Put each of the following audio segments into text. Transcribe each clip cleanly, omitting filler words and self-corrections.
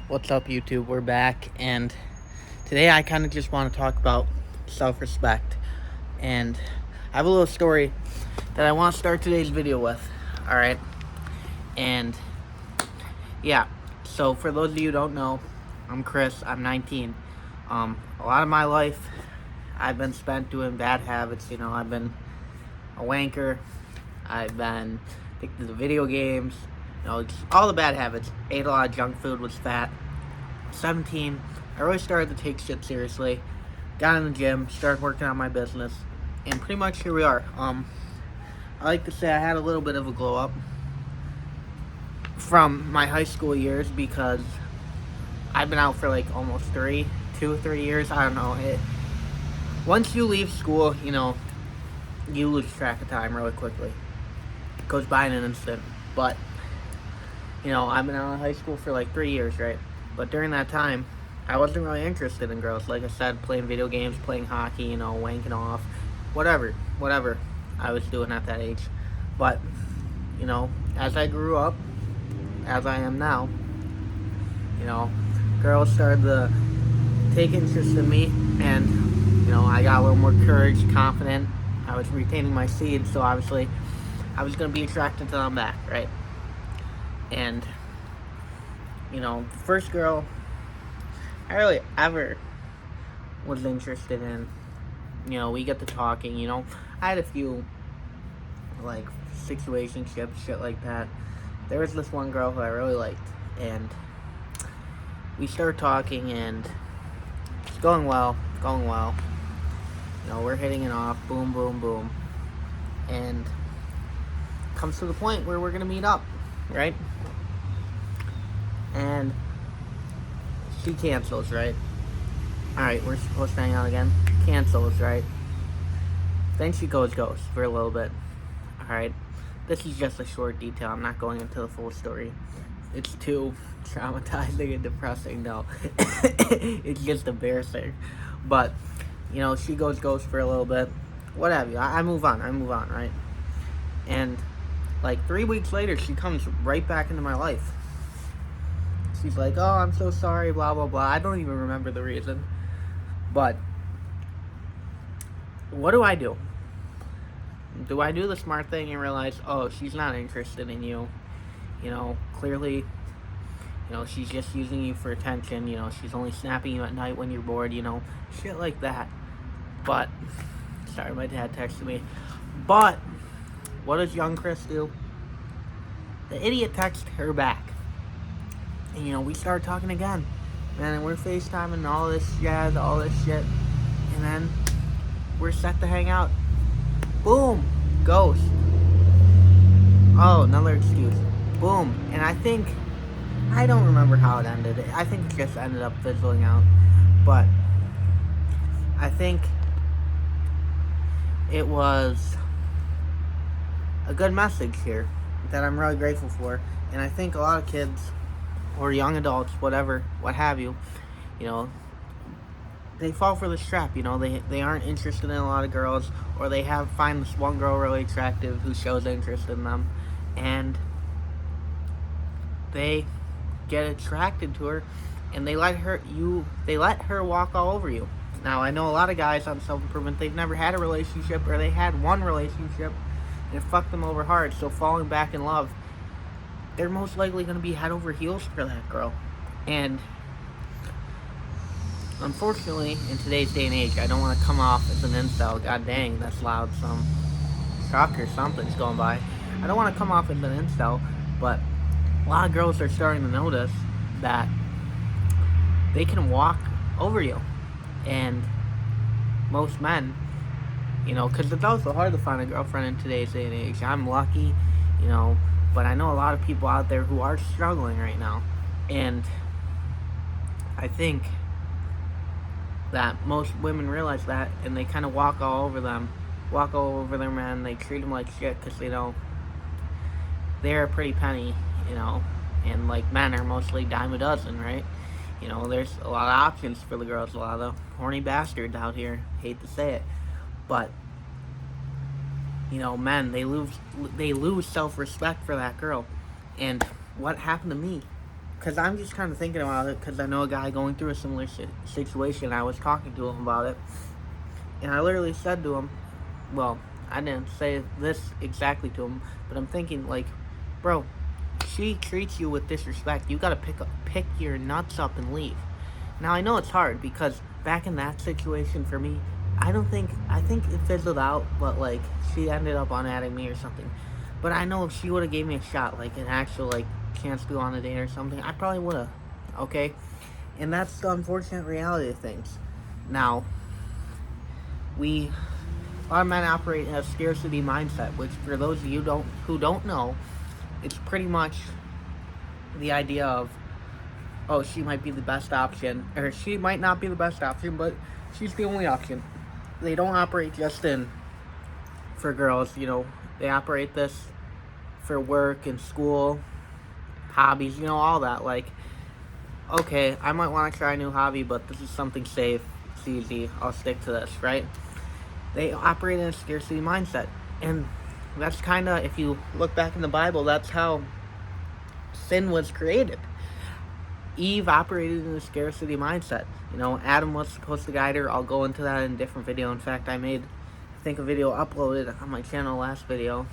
What's up, YouTube? We're back, and today I kind of just want to talk about self-respect. And I have a little story that I want to start today's video with. All right, and yeah. So for those of you who don't know, I'm Chris. I'm 19. A lot of my life I've been spent doing bad habits. I've been a wanker. I've been addicted to video games. Just all the bad habits. Ate a lot of junk food. Was fat. 17, I really started to take shit seriously. Got in the gym, started working on my business, and pretty much here we are. I like to say I had a little bit of a glow up from my high school years because I've been out for like almost 2 or 3 years. I don't know. Once you leave school, you lose track of time really quickly. It goes by in an instant. But I've been out of high school for like 3 years, right? But during that time, I wasn't really interested in girls. Like I said, playing video games, playing hockey, wanking off, whatever I was doing at that age. But, as I grew up, as I am now, girls started to take interest in me, and, I got a little more courage, confident. I was retaining my seed, so obviously I was going to be attracted to them back, right? And the first girl I really ever was interested in, we get to talking, I had a few, like, situationships, shit like that. There was this one girl who I really liked, and we started talking, and it's going well. We're hitting it off, boom, boom, boom. And comes to the point where we're gonna meet up, right? And she cancels, right? Alright, we're supposed to hang out again. Cancels, right? Then she goes ghost for a little bit. Alright, this is just a short detail. I'm not going into the full story. It's too traumatizing and depressing, no. It's just embarrassing. But, she goes ghost for a little bit. What have you. I move on, right? And, like, 3 weeks later, she comes right back into my life. She's like, oh, I'm so sorry, blah, blah, blah. I don't even remember the reason. But, what do? Do I do the smart thing and realize, oh, she's not interested in you? Clearly, she's just using you for attention. She's only snapping you at night when you're bored, shit like that. But, sorry, my dad texted me. But, what does young Chris do? The idiot texts her back. And, we started talking again. And we're FaceTiming and all this jazz, all this shit. And then we're set to hang out. Boom! Ghost. Oh, another excuse. Boom. And I don't remember how it ended. I think it just ended up fizzling out. But I think it was a good message here that I'm really grateful for. And I think a lot of kids or young adults, whatever, what have you, they fall for this trap. They aren't interested in a lot of girls, or they find this one girl really attractive who shows interest in them, and they get attracted to her, and they let her walk all over you. Now, I know a lot of guys on self-improvement, they've never had a relationship, or they had one relationship and it fucked them over hard, so falling back in love, they're most likely going to be head over heels for that girl. And unfortunately, in today's day and age, I don't want to come off as an incel. God dang, that's loud. Some truck or something's going by. I don't want to come off as an incel, but a lot of girls are starting to notice that they can walk over you. And most men, because it's also hard to find a girlfriend in today's day and age. I'm lucky, but I know a lot of people out there who are struggling right now. And I think that most women realize that, and they kind of walk all over their men. They treat them like shit because, they're a pretty penny, and like men are mostly dime a dozen, right? There's a lot of options for the girls, a lot of horny bastards out here, hate to say it. But, men, they lose self-respect for that girl. And what happened to me? because I'm just kind of thinking about it, because I know a guy going through a similar situation. I was talking to him about it, and I literally said to him, well, I didn't say this exactly to him, but I'm thinking, like, bro, she treats you with disrespect. You gotta pick your nuts up and leave. Now, I know it's hard, because back in that situation for me, I think it fizzled out, but, like, she ended up unadding me or something. But I know if she would have gave me a shot, like an actual, like, chance to go on a date or something, I probably would have, okay? And that's the unfortunate reality of things. Now, a lot of men operate in a scarcity mindset, which for those of you who don't know, it's pretty much the idea of, oh, she might be the best option, or she might not be the best option, but she's the only option. They don't operate just for girls, they operate this for work and school, hobbies, all that. Like, okay, I might want to try a new hobby, but this is something safe, it's easy, I'll stick to this, right? They operate in a scarcity mindset. And that's kind of, if you look back in the Bible, that's how sin was created. Eve operated in a scarcity mindset. Adam was supposed to guide her. I'll go into that in a different video. In fact, I think a video uploaded on my channel last video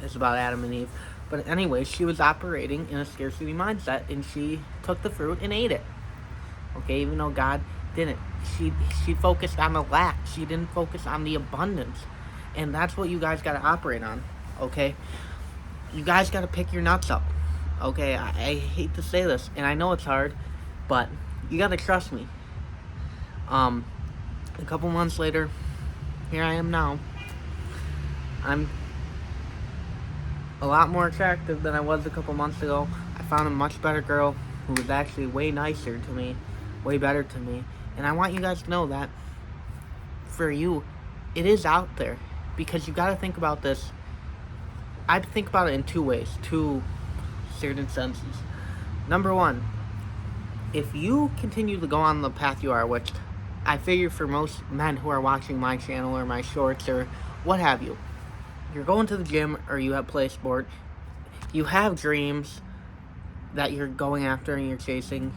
is about Adam and Eve. But anyway, she was operating in a scarcity mindset, and she took the fruit and ate it. Okay, even though God didn't. She focused on the lack. She didn't focus on the abundance. And that's what you guys got to operate on, okay? You guys got to pick your nuts up, okay? I hate to say this, and I know it's hard, but you got to trust me. A couple months later, here I am now. I'm a lot more attractive than I was a couple months ago. I found a much better girl who was actually way nicer to me, way better to me. And I want you guys to know that for you, it is out there. Because you got to think about this. I think about it in two ways, two certain senses. Number one, if you continue to go on the path you are, which I figure for most men who are watching my channel or my shorts or what have you, you're going to the gym or you have play sport, you have dreams that you're going after and you're chasing,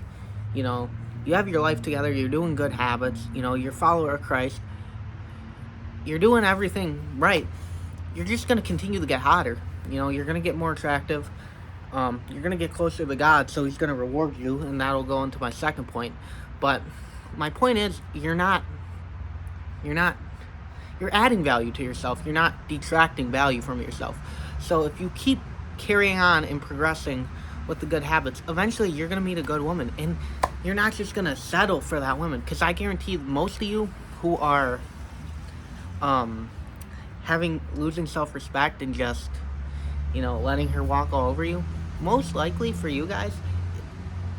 you have your life together, you're doing good habits, you're a follower of Christ, you're doing everything right, you're just going to continue to get hotter, you're going to get more attractive, you're going to get closer to God, so he's going to reward you, and that'll go into my second point. But my point is, you're adding value to yourself, you're not detracting value from yourself. So if you keep carrying on and progressing with the good habits, eventually you're going to meet a good woman, and you're not just going to settle for that woman, because I guarantee most of you who are losing self-respect and just, letting her walk all over you, most likely for you guys,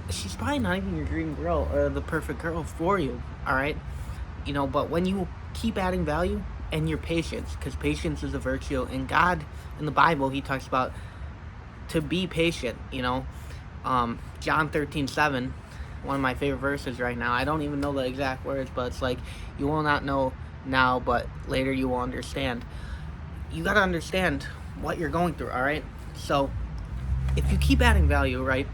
she's probably not even your dream girl or the perfect girl for you, alright? But when you keep adding value and your patience, because patience is a virtue, and God, in the Bible, he talks about to be patient, John 13:7, one of my favorite verses right now. I don't even know the exact words, but it's like, you will not know now, but later you will understand. You got to understand what you're going through, all right? So if you keep adding value, right,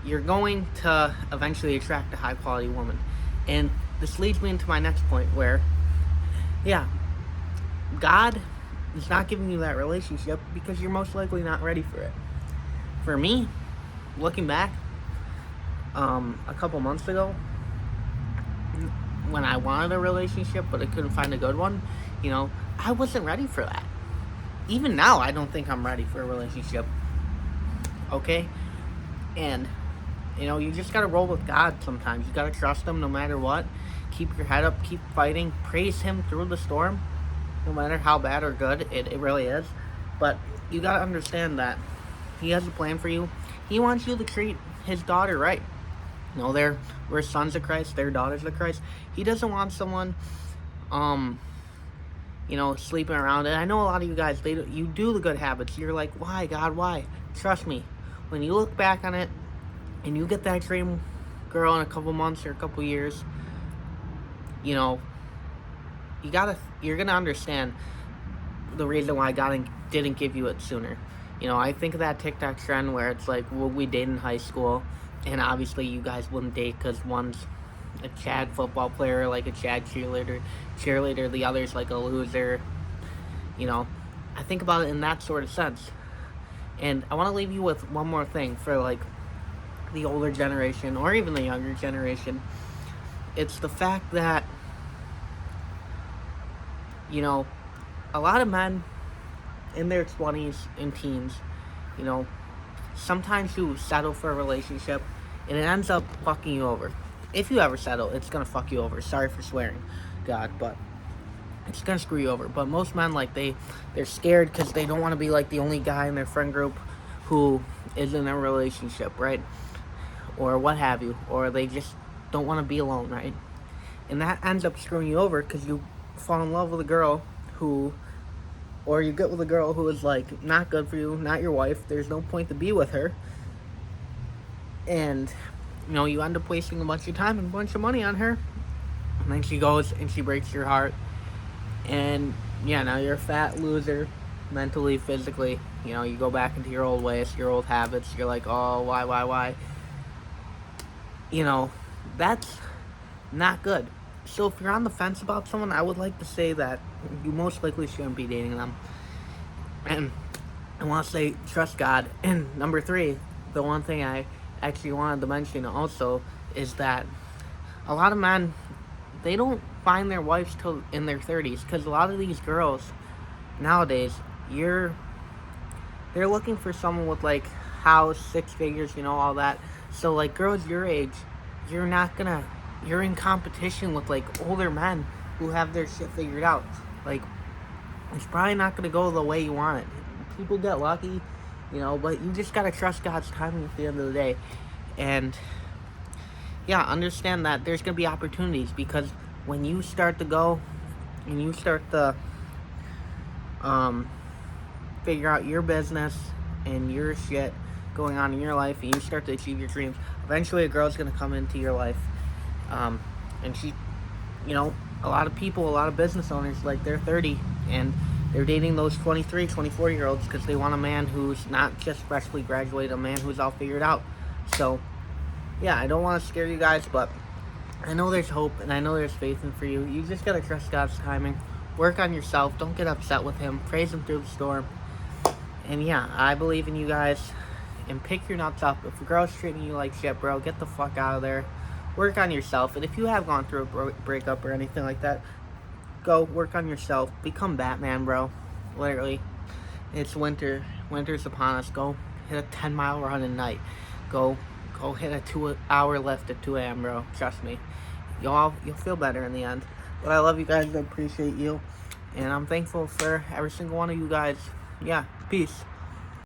you're going to eventually attract a high quality woman. And this leads me into my next point, where God is not giving you that relationship because you're most likely not ready for it. For me, looking back, a couple months ago, when I wanted a relationship but I couldn't find a good one, I wasn't ready for that. Even now, I don't think I'm ready for a relationship. Okay? And, you just gotta roll with God sometimes. You gotta trust him no matter what. Keep your head up, keep fighting, praise him through the storm, no matter how bad or good it really is. But you gotta understand that he has a plan for you. He wants you to treat his daughter right. We're sons of Christ, they're daughters of Christ. He doesn't want someone, sleeping around. And I know a lot of you guys, you do the good habits. You're like, why, God, why? Trust me, when you look back on it, and you get that dream girl in a couple months or a couple years, you're gonna understand the reason why God didn't give you it sooner. I think of that TikTok trend where it's like, well, we date in high school, And obviously you guys wouldn't date because one's a Chad football player, like a Chad cheerleader, the other's like a loser. You know, I think about it in that sort of sense. And I want to leave you with one more thing for like the older generation or even the younger generation. It's the fact that, you know, a lot of men in their 20s and teens, you know, sometimes you settle for a relationship and it ends up fucking you over. If you ever settle, it's gonna fuck you over. Sorry for swearing, God, but it's gonna screw you over. But most men, like, they're scared because they don't want to be like the only guy in their friend group who is in a relationship, right? Or what have you, or they just don't want to be alone, right? And that ends up screwing you over because you fall in love with a girl who, or you get with a girl who is like not good for you, not your wife. There's no point to be with her, and you know you end up wasting a bunch of time and a bunch of money on her, and then she goes and she breaks your heart, and yeah, now you're a fat loser, mentally, physically. You know, you go back into your old ways, your old habits. You're like, oh, why? You know, that's not good. So if you're on the fence about someone, I would like to say that you most likely shouldn't be dating them. And I want to say, trust God. And number 3, the one thing I actually wanted to mention also is that a lot of men, they don't find their wives till in their 30s. Because a lot of these girls nowadays, they're looking for someone with like house, 6 figures, you know, all that. So like girls your age, you're in competition with like older men who have their shit figured out. Like, it's probably not gonna go the way you want it. People get lucky, you know, but you just gotta trust God's timing at the end of the day. And yeah, understand that there's gonna be opportunities, because when you start to go and you start to figure out your business and your shit going on in your life, and you start to achieve your dreams, eventually a girl's gonna come into your life, and she, you know, a lot of business owners, like, they're 30 and they're dating those 23, 24 year olds because they want a man who's not just freshly graduated, a man who's all figured out. So yeah, I don't want to scare you guys, but I know there's hope and I know there's faith in for you. You just gotta trust God's timing. Work on yourself. Don't get upset with him. Praise him through the storm. And yeah, I believe in you guys. And pick your nuts up. If a girl's treating you like shit, bro, get the fuck out of there. Work on yourself. And if you have gone through a breakup or anything like that, go work on yourself. Become Batman, bro. Literally. It's winter. Winter's upon us. Go hit a 10-mile run at night. Go hit a 2-hour lift at 2 a.m., bro. Trust me. You'll feel better in the end. But I love you guys. I appreciate you. And I'm thankful for every single one of you guys. Yeah. Peace.